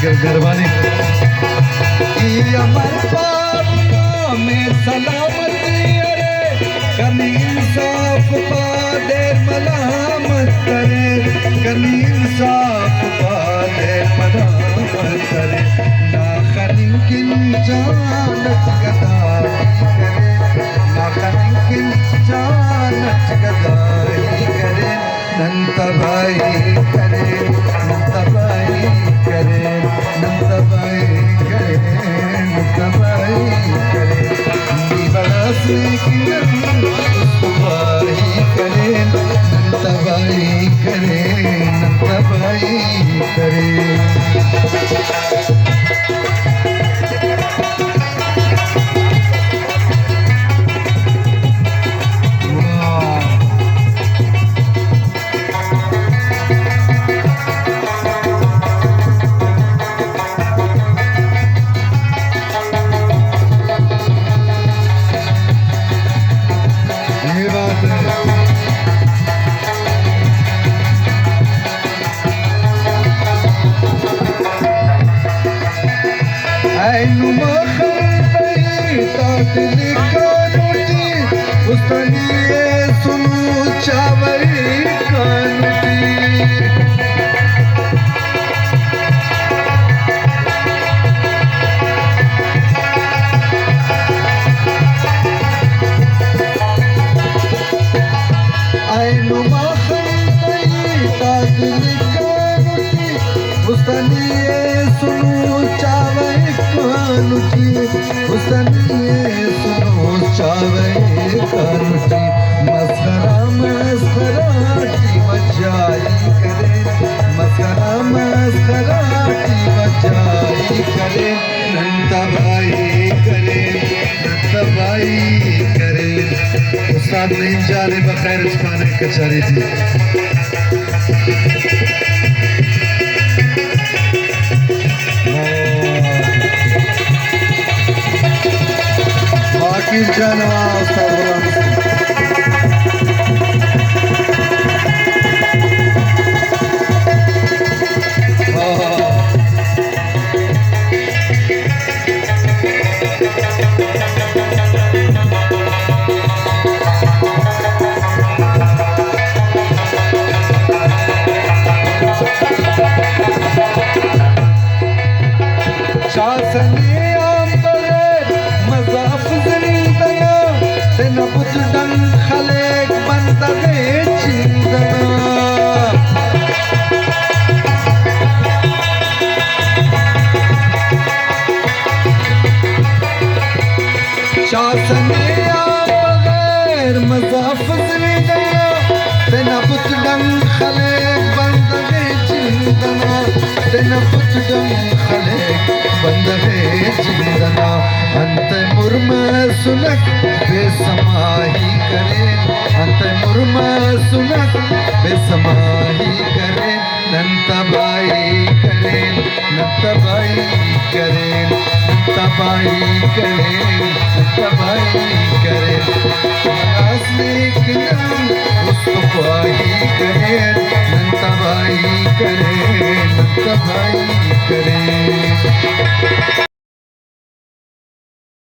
कर मेहरबानी अमर पाप में सलामती अरे कनी इंसाफ पा दे मलामत करे कनी इंसाफ पा दे मलामत करे ना खनिन किन जानत गदाई करे ना खनिन किन जानत गदाई करे नंत भाई करे नंत भाई करे नंत भाई तबाही करे तबाही करे मस्करा मस्कराटी बजाई करे मस्करा मस्कराटी बजाई करे नंतबाई करे नंतबाई करे उस्ताद नहीं जाने बखैर खाने कचहरी थी बाकी जानवा उस्ताद अंत मुर्म सुनक बेसमाही करे अंत मुर्म सुनक बेसमाही करे नंतबाई करे नंतबाई करे नंतबाई करे नंतबाई करे असली किनार उसको पाही करे नंतबाई करे नंतबाई